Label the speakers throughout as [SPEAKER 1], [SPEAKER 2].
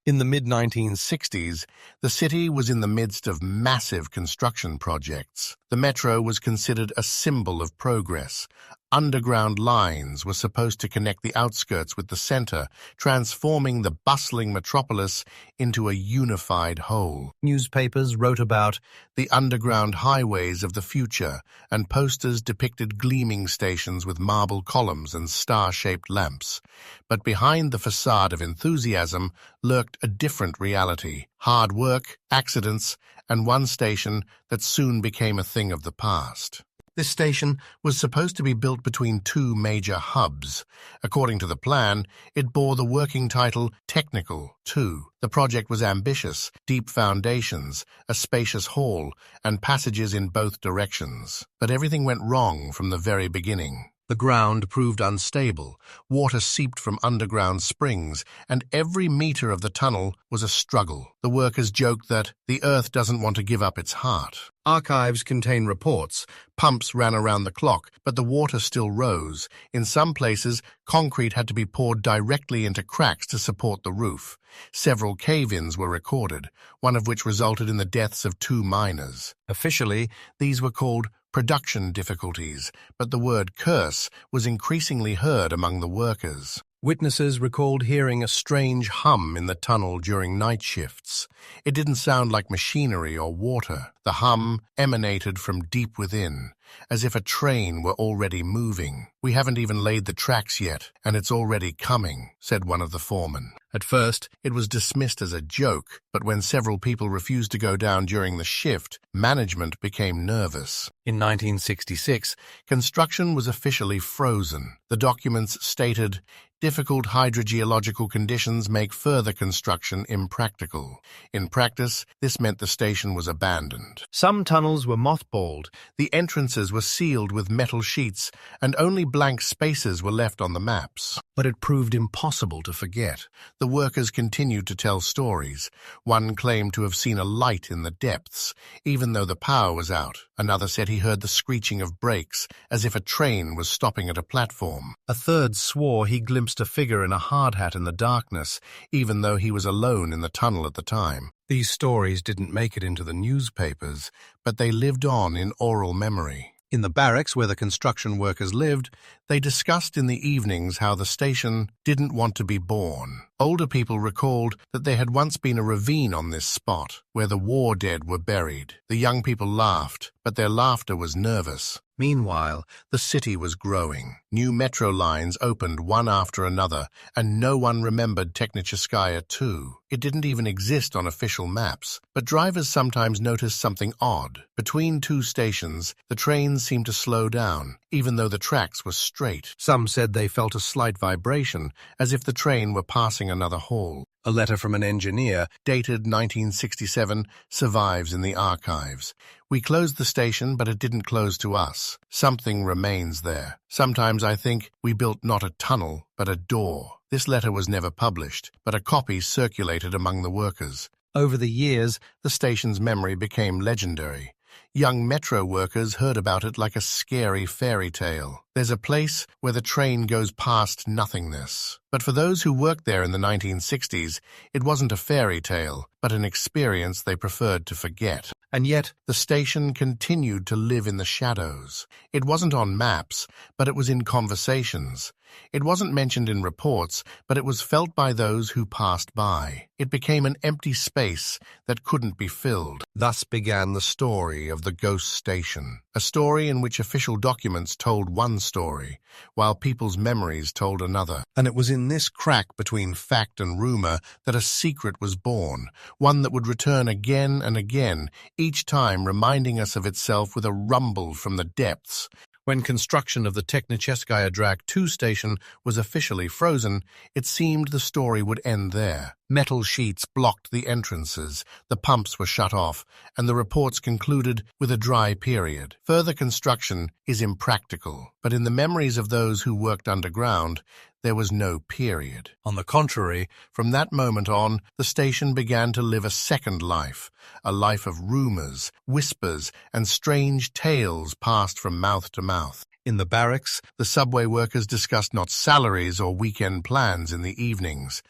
[SPEAKER 1] In the mid-1960s, the city was in the midst of massive construction projects. The metro was considered a symbol of progress. Underground lines were supposed to connect the outskirts with the center, transforming the bustling metropolis into a unified whole. Newspapers wrote about the underground highways of the future, and posters depicted gleaming stations with marble columns and star-shaped lamps. But behind the facade of enthusiasm lurked a different reality: hard work, accidents, and one station that soon became a thing of the past. This station was supposed to be built between two major hubs. According to the plan, it bore the working title Technical 2. The project was ambitious: deep foundations, a spacious hall, and passages in both directions. But everything went wrong from the very beginning. The ground proved unstable, water seeped from underground springs, and every meter of the tunnel was a struggle. The workers joked that the earth doesn't want to give up its heart. Archives contain reports. Pumps ran around the clock, but the water still rose. In some places, concrete had to be poured directly into cracks to support the roof. Several cave-ins were recorded, one of which resulted in the deaths of 2 miners. Officially, these were called production difficulties, but the word curse was increasingly heard among the workers. Witnesses recalled hearing a strange hum in the tunnel during night shifts. It didn't sound like machinery or water. The hum emanated from deep within, as if a train were already moving. "We haven't even laid the tracks yet, and it's already coming," said one of the foremen. At first, it was dismissed as a joke, but when several people refused to go down during the shift, management became nervous. In 1966, construction was officially frozen. The documents stated, "Difficult hydrogeological conditions make further construction impractical." In practice, this meant the station was abandoned. Some tunnels were mothballed, the entrances were sealed with metal sheets, and only blank spaces were left on the maps. But it proved impossible to forget. The workers continued to tell stories. One claimed to have seen a light in the depths, even though the power was out. Another said he heard the screeching of brakes, as if a train was stopping at a platform. A third swore he glimpsed a figure in a hard hat in the darkness, even though he was alone in the tunnel at the time. These stories didn't make it into the newspapers, but they lived on in oral memory. In the barracks where the construction workers lived, they discussed in the evenings how the station didn't want to be born. Older people recalled that there had once been a ravine on this spot, where the war dead were buried. The young people laughed, but their laughter was nervous. Meanwhile, the city was growing. New metro lines opened one after another, and no one remembered Technicheskaya 2. It didn't even exist on official maps, but drivers sometimes noticed something odd. Between two stations, the trains seemed to slow down, even though the tracks were straight. Some said they felt a slight vibration, as if the train were passing another hall. A letter from an engineer, dated 1967, survives in the archives. "We closed the station, but it didn't close to us. Something remains there. Sometimes I think we built not a tunnel, but a door." This letter was never published, but a copy circulated among the workers. Over the years, the station's memory became legendary. Young metro workers heard about it like a scary fairy tale. There's a place where the train goes past nothingness. But for those who worked there in the 1960s, it wasn't a fairy tale, but an experience they preferred to forget. And yet, the station continued to live in the shadows. It wasn't on maps, but it was in conversations. It wasn't mentioned in reports, but it was felt by those who passed by. It became an empty space that couldn't be filled. Thus began the story of the ghost station, a story in which official documents told one story, while people's memories told another. And it was in this crack between fact and rumor that a secret was born, one that would return again and again, each time reminding us of itself with a rumble from the depths. When construction of the Technicheskaya Drag 2 station was officially frozen, it seemed the story would end there. Metal sheets blocked the entrances, the pumps were shut off, and the reports concluded with a dry period. Further construction is impractical, but in the memories of those who worked underground, there was no period. On the contrary, from that moment on, the station began to live a second life, a life of rumors, whispers, and strange tales passed from mouth to mouth. In the barracks, the subway workers discussed not salaries or weekend plans in the evenings,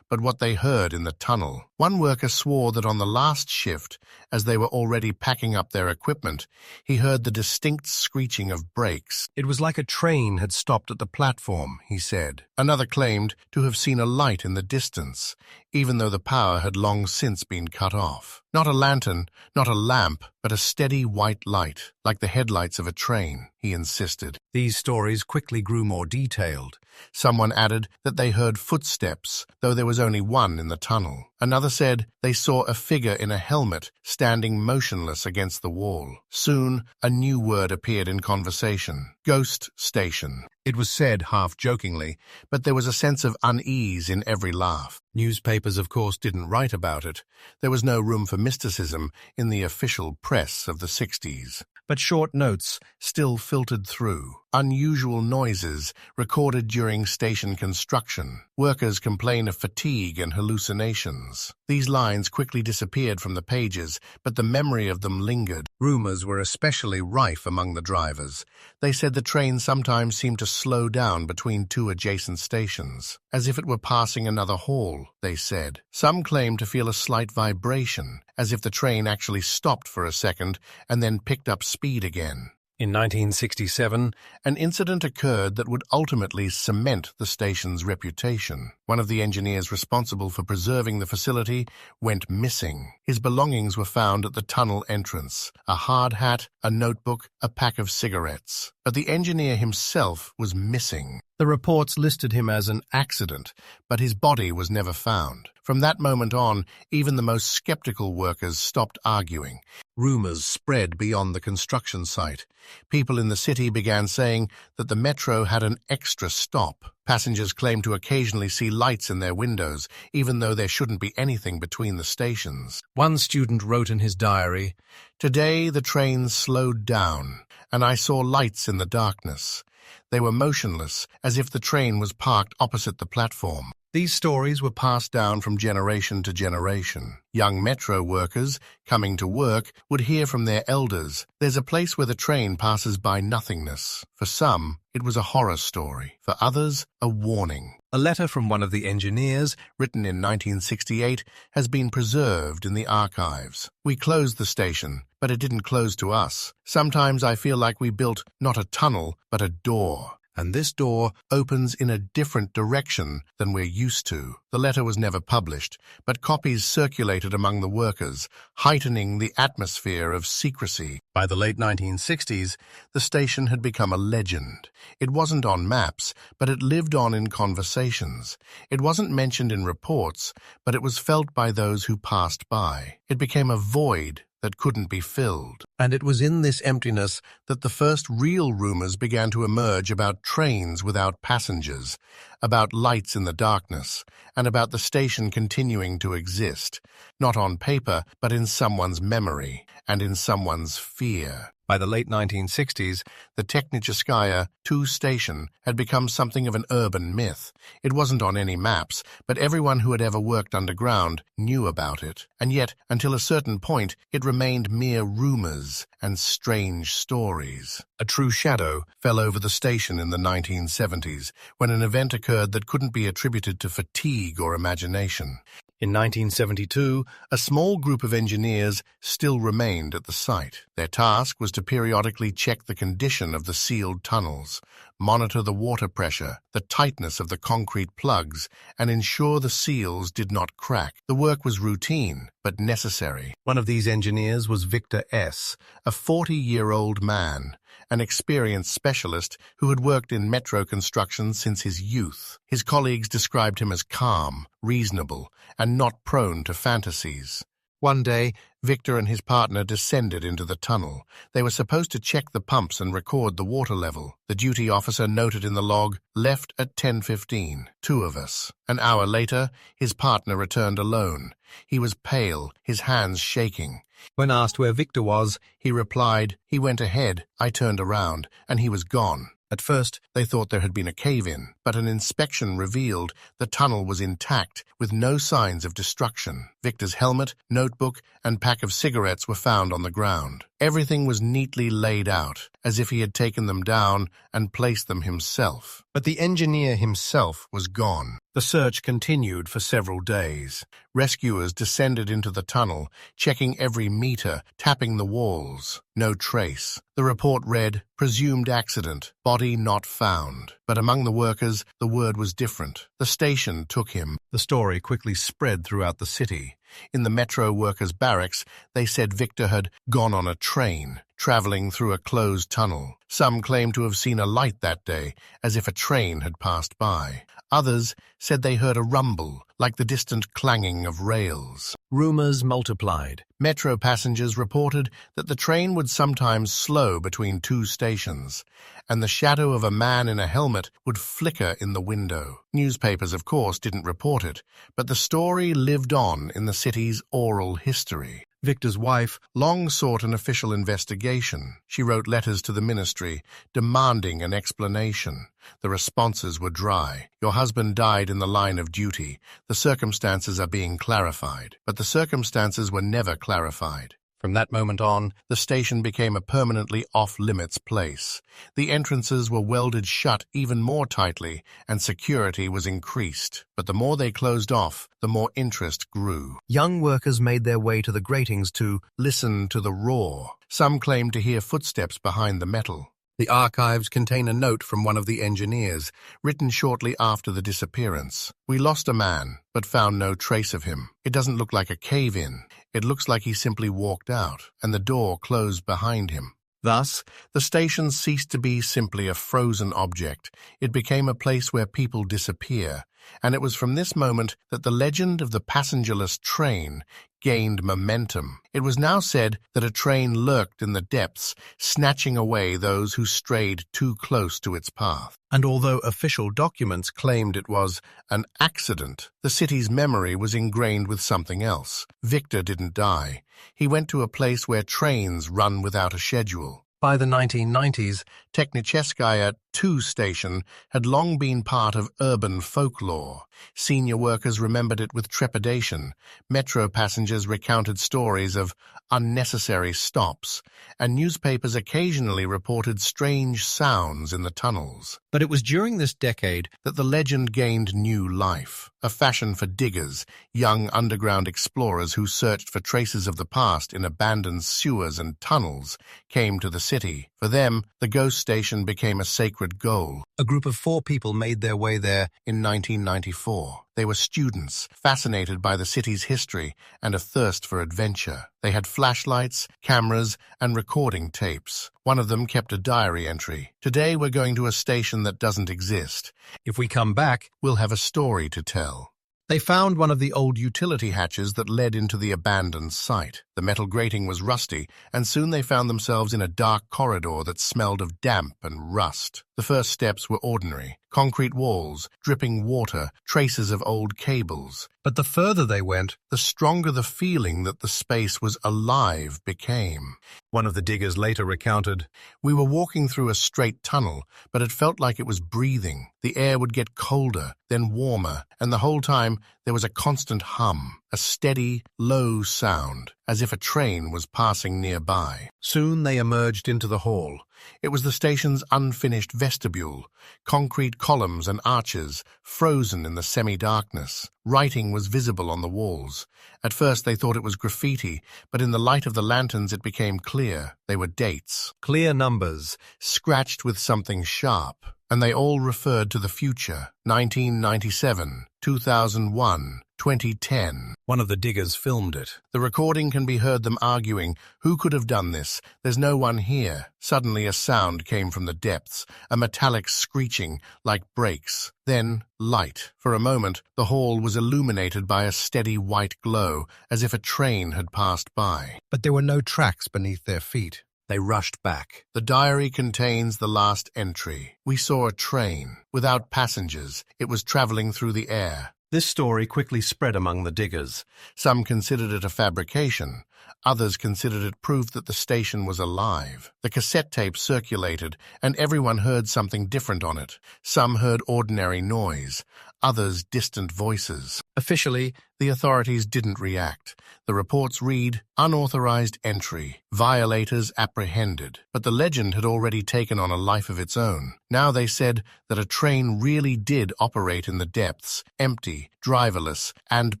[SPEAKER 1] but what they heard in the tunnel. One worker swore that on the last shift, as they were already packing up their equipment, he heard the distinct screeching of brakes.
[SPEAKER 2] It was like a train had stopped at the platform, he said.
[SPEAKER 1] Another claimed to have seen a light in the distance, even though the power had long since been cut off. Not a lantern, not a lamp, but a steady white light, like the headlights of a train, he insisted.
[SPEAKER 2] These stories quickly grew more detailed.
[SPEAKER 1] Someone added that they heard footsteps, though there was only one in the tunnel. Another said they saw a figure in a helmet standing motionless against the wall. Soon, a new word appeared in conversation: ghost station. It was said half-jokingly, but there was a sense of unease in every laugh. Newspapers, of course, didn't write about it. There was no room for mysticism in the official press of the 60s. But short notes still filtered through. Unusual noises recorded during station construction. Workers complain of fatigue and hallucinations. These lines quickly disappeared from the pages, but the memory of them lingered. Rumors were especially rife among the drivers. They said the train sometimes seemed to slow down between two adjacent stations, as if it were passing another hall, they said. Some claimed to feel a slight vibration, as if the train actually stopped for a second and then picked up speed again. In 1967, an incident occurred that would ultimately cement the station's reputation. One of the engineers responsible for preserving the facility went missing. His belongings were found at the tunnel entrance: a hard hat, a notebook, a pack of cigarettes. But the engineer himself was missing. The reports listed him as an accident, but his body was never found. From that moment on, even the most skeptical workers stopped arguing. Rumors spread beyond the construction site. People in the city began saying that the metro had an extra stop. Passengers claimed to occasionally see lights in their windows, even though there shouldn't be anything between the stations. One student wrote in his diary, "Today the train slowed down, and I saw lights in the darkness. They were motionless, as if the train was parked opposite the platform." These stories were passed down from generation to generation. Young metro workers, coming to work, would hear from their elders, "There's a place where the train passes by nothingness." For some, it was a horror story. For others, a warning. A letter from one of the engineers, written in 1968, has been preserved in the archives. "We closed the station, but it didn't close to us. Sometimes I feel like we built not a tunnel, but a door. And this door opens in a different direction than we're used to." The letter was never published, but copies circulated among the workers, heightening the atmosphere of secrecy. By the late 1960s, the station had become a legend. It wasn't on maps, but it lived on in conversations. It wasn't mentioned in reports, but it was felt by those who passed by. It became a void that couldn't be filled. And it was in this emptiness that the first real rumors began to emerge about trains without passengers, about lights in the darkness, and about the station continuing to exist, not on paper, but in someone's memory and in someone's fear. By the late 1960s, the Technicheskaya 2 station had become something of an urban myth. It wasn't on any maps, but everyone who had ever worked underground knew about it. And yet, until a certain point, it remained mere rumors and strange stories. A true shadow fell over the station in the 1970s, when an event occurred that couldn't be attributed to fatigue or imagination. In 1972, a small group of engineers still remained at the site. Their task was to periodically check the condition of the sealed tunnels, monitor the water pressure, the tightness of the concrete plugs, and ensure the seals did not crack. The work was routine, but necessary. One of these engineers was Victor S., a 40-year-old man, an experienced specialist who had worked in metro construction since his youth. His colleagues described him as calm, reasonable, and not prone to fantasies. One day, Victor and his partner descended into the tunnel. They were supposed to check the pumps and record the water level. The duty officer noted in the log, "Left at 10:15, 2 of us." An hour later, his partner returned alone. He was pale, his hands shaking. When asked where Victor was, he replied, "He went ahead, I turned around, and he was gone." At first, they thought there had been a cave-in, but an inspection revealed the tunnel was intact, with no signs of destruction. Victor's helmet, notebook, and pack of cigarettes were found on the ground. Everything was neatly laid out, as if he had taken them down and placed them himself. But the engineer himself was gone.
[SPEAKER 2] The search continued for several days.
[SPEAKER 1] Rescuers descended into the tunnel, checking every meter, tapping the walls. No trace. The report read, "Presumed accident, body not found." But among the workers, the word was different. The station took him.
[SPEAKER 2] The story quickly spread throughout the city.
[SPEAKER 1] In the metro workers' barracks, they said Victor had gone on a train, traveling through a closed tunnel. Some claimed to have seen a light that day, as if a train had passed by. Others said they heard a rumble, like the distant clanging of rails.
[SPEAKER 2] Rumors multiplied.
[SPEAKER 1] Metro passengers reported that the train would sometimes slow between two stations, and the shadow of a man in a helmet would flicker in the window. Newspapers, of course, didn't report it, but the story lived on in the city's oral history. Victor's wife long sought an official investigation. She wrote letters to the ministry, demanding an explanation. The responses were dry. "Your husband died in the line of duty. The circumstances are being clarified." But the circumstances were never clarified. From that moment on, the station became a permanently off-limits place. The entrances were welded shut even more tightly, and security was increased. But the more they closed off, the more interest grew. Young workers made their way to the gratings to listen to the roar. Some claimed to hear footsteps behind the metal. The archives contain a note from one of the engineers, written shortly after the disappearance. "We lost a man, but found no trace of him. It doesn't look like a cave-in. It looks like he simply walked out, and the door closed behind him." Thus, the station ceased to be simply a frozen object. It became a place where people disappear, and it was from this moment that the legend of the passengerless train gained momentum. It was now said that a train lurked in the depths, snatching away those who strayed too close to its path. And although official documents claimed it was an accident, the city's memory was ingrained with something else. Victor didn't die. He went to a place where trains run without a schedule. By the 1990s, Technicheskaya 2 station had long been part of urban folklore. Senior workers remembered it with trepidation. Metro passengers recounted stories of unnecessary stops, and newspapers occasionally reported strange sounds in the tunnels. But it was during this decade that the legend gained new life, a fashion for diggers, young underground explorers who searched for traces of the past in abandoned sewers and tunnels, came to the city. For them, the ghost station became a sacred goal. A group of 4 people made their way there in 1994. They were students, fascinated by the city's history and a thirst for adventure. They had flashlights, cameras, and recording tapes. One of them kept a diary entry. "Today we're going to a station that doesn't exist. If we come back, we'll have a story to tell." They found one of the old utility hatches that led into the abandoned site. The metal grating was rusty, and soon they found themselves in a dark corridor that smelled of damp and rust. The first steps were ordinary. Concrete walls, dripping water, traces of old cables. But the further they went, the stronger the feeling that the space was alive became. One of the diggers later recounted, "We were walking through a straight tunnel, but it felt like it was breathing. The air would get colder, then warmer, and the whole time there was a constant hum, a steady, low sound, as if a train was passing nearby." Soon they emerged into the hall. It was the station's unfinished vestibule, concrete columns and arches, frozen in the semi-darkness. Writing was visible on the walls. At first they thought it was graffiti, but in the light of the lanterns it became clear. They were dates, clear numbers, scratched with something sharp, and they all referred to the future. 1997, 2001, 2010. One of the diggers filmed it. The recording can be heard them arguing, "Who could have done this? There's no one here." Suddenly a sound came from the depths, a metallic screeching, like brakes. Then light. For a moment, the hall was illuminated by a steady white glow, as if a train had passed by. But there were no tracks beneath their feet. They rushed back. The diary contains the last entry. "We saw a train, without passengers. It was traveling through the air." This story quickly spread among the diggers. Some considered it a fabrication. Others considered it proof that the station was alive. The cassette tape circulated, and everyone heard something different on it. Some heard ordinary noise. others distant voices. Officially, the authorities didn't react. The reports read, "Unauthorized entry, violators apprehended." But the legend had already taken on a life of its own. Now they said that a train really did operate in the depths, empty, driverless, and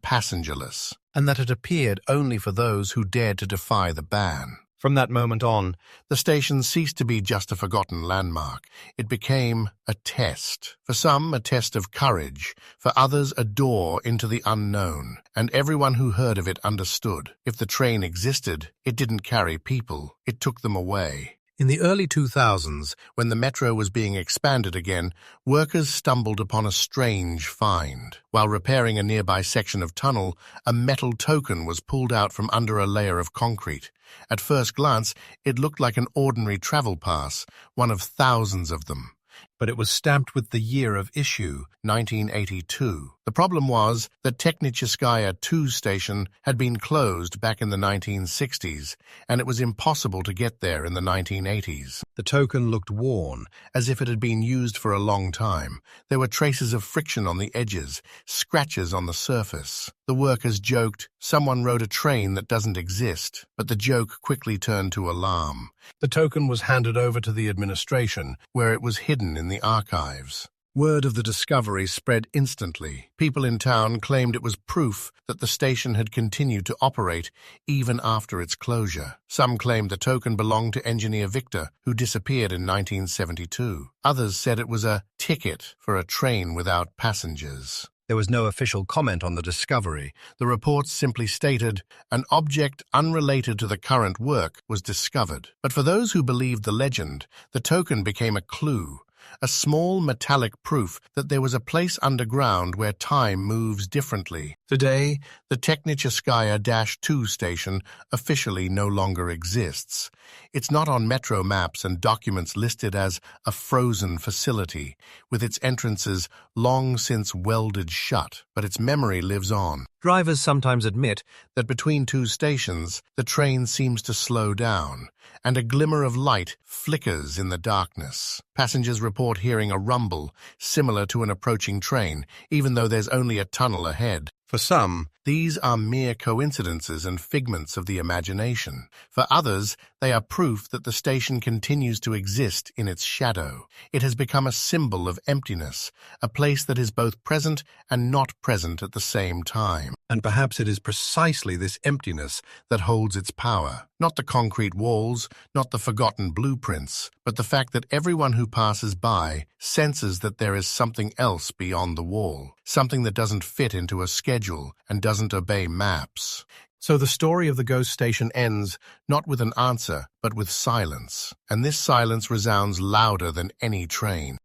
[SPEAKER 1] passengerless, and that it appeared only for those who dared to defy the ban. From that moment on, the station ceased to be just a forgotten landmark. It became a test. For some, a test of courage. For others, a door into the unknown. And everyone who heard of it understood. If the train existed, it didn't carry people. It took them away. In the early 2000s, when the metro was being expanded again, workers stumbled upon a strange find. While repairing a nearby section of tunnel, a metal token was pulled out from under a layer of concrete. At first glance, it looked like an ordinary travel pass, one of thousands of them. But it was stamped with the year of issue, 1982. The problem was that Technicheskaya 2 station had been closed back in the 1960s, and it was impossible to get there in the 1980s. The token looked worn, as if it had been used for a long time. There were traces of friction on the edges, scratches on the surface. The workers joked, "Someone rode a train that doesn't exist," but the joke quickly turned to alarm. The token was handed over to the administration, where it was hidden in the archives. Word of the discovery spread instantly. People in town claimed it was proof that the station had continued to operate even after its closure. Some claimed the token belonged to engineer Victor, who disappeared in 1972. Others said it was a ticket for a train without passengers. There was no official comment on the discovery. The reports simply stated, "An object unrelated to the current work was discovered." But for those who believed the legend, the token became a clue, a small metallic proof that there was a place underground where time moves differently. Today, the Technicheskaya-2 station officially no longer exists. It's not on metro maps and documents listed as a frozen facility, with its entrances long since welded shut, but its memory lives on. Drivers sometimes admit that between two stations, the train seems to slow down, and a glimmer of light flickers in the darkness. Passengers report hearing a rumble similar to an approaching train, even though there's only a tunnel ahead. For some, these are mere coincidences and figments of the imagination. For others, they are proof that the station continues to exist in its shadow. It has become a symbol of emptiness, a place that is both present and not present at the same time. And perhaps it is precisely this emptiness that holds its power. Not the concrete walls, not the forgotten blueprints, but the fact that everyone who passes by senses that there is something else beyond the wall, something that doesn't fit into a schedule and doesn't obey maps. So the story of the ghost station ends not with an answer, but with silence. And this silence resounds louder than any train.